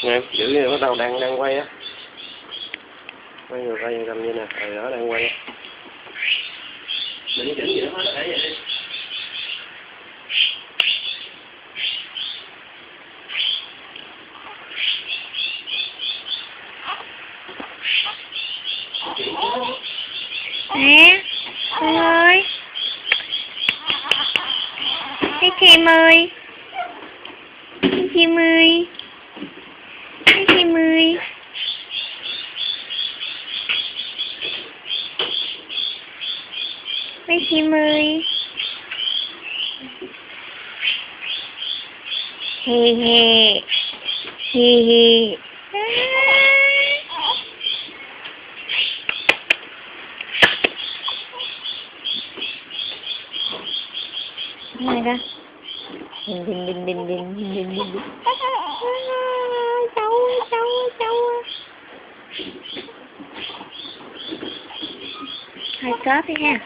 Nè, giữ như bắt đầu đang quay á. Quay người quay cầm như nè, rồi đó đang quay á. Đừng chỉnh gì đó hết, để vậy đi. Nè, Hương ơi. Cái chim ơi. Cái chim ơi. Cái chim ơi. Cái chim ơi. Hề hề. Hề hề. Này ra. Đinh đinh đinh đinh đinh đinh đinh đinh. Cháu hơi cớp đi ha.